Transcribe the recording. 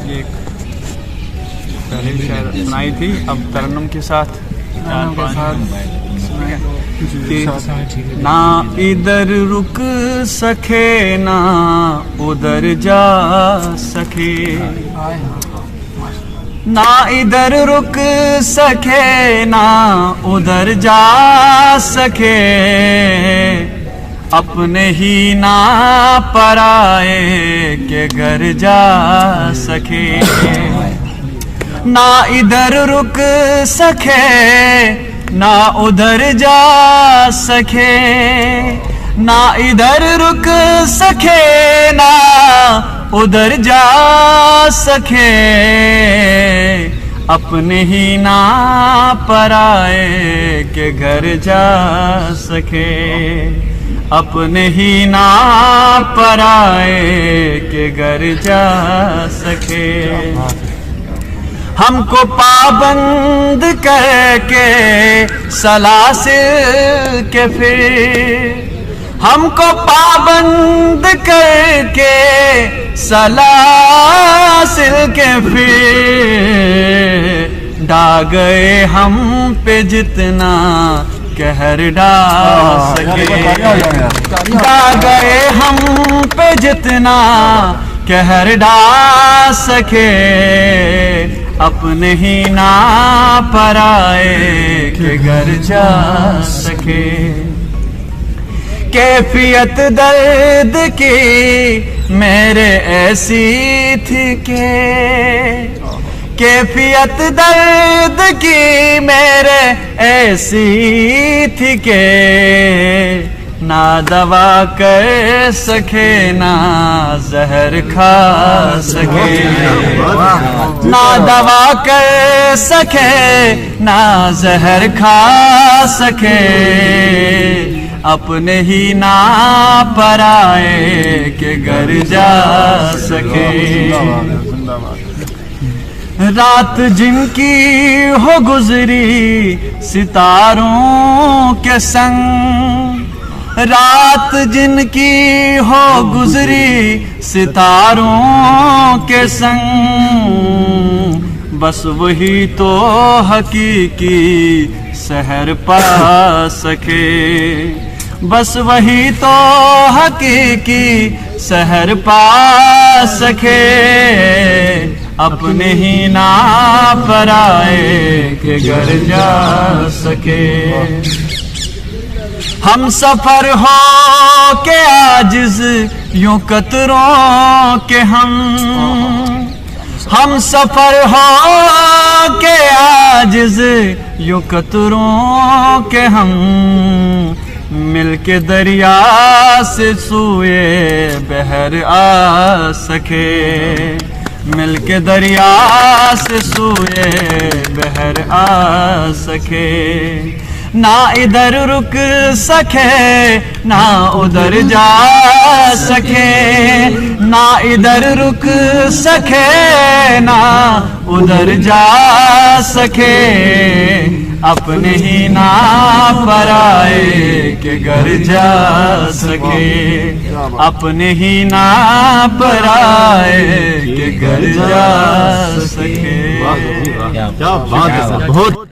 یہ پہلے بھی شاید سنائی تھی، اب ترنم کے ساتھ کہ نہ ادھر رک سکے نہ ادھر جا سکے، نہ ادھر رک سکے نہ ادھر جا سکے، اپنے ہی نہ پرائے کے گھر جا سکے، نہ ادھر رک سکے نہ ادھر جا سکے، نہ ادھر رک سکے نہ ادھر جا سکے، اپنے ہی نہ پرائے کے گھر جا سکے، اپنے ہی نہ پرائے کے گھر جا سکے، ہم کو پابند کر کے سلاسل کے پھر، ہم کو پابند کر کے سلاسل کے پھر، ڈا گئے ہم پہ جتنا قہر ڈا سکے، ڈا گئے ہم پہ جتنا قہر ڈا سکے، اپنے ہی نہ پرائے کے گھر جا سکے، کیفیت درد کی میرے ایسی تھی کہ، کیفیت درد کی میرے ایسی تھی کہ، نہ دوا کر سکے نہ زہر کھا سکے، نہ دوا کر سکے نہ زہر کھا سکے، اپنے ہی نہ پرائے کے گھر جا سکے، رات جن کی ہو گزری ستاروں کے سنگ، رات جن کی ہو گزری ستاروں کے سنگ، بس وہی تو حقیقی سحر پا سکے، بس وہی تو حقیقی سحر پا سکے، اپنے ہی نہ پرائے کے گھر جا سکے، ہم سفر ہو کے عاجز یوں قطروں کے ہم سفر ہو کے عاجز یوں قطروں کے ہم، مل کے دریا سے سوئے بحر آ سکے، مل کے دریا سے سوئے بحر آ سکے، نہ ادھر رک سکے نہ ادھر جا سکے، نہ ادھر رک سکے نہ ادھر جا سکے، اپنے ہی نہ پرائے کے گھر جا سکے، اپنے ہی نہ پرائے کے گھر جا سکے۔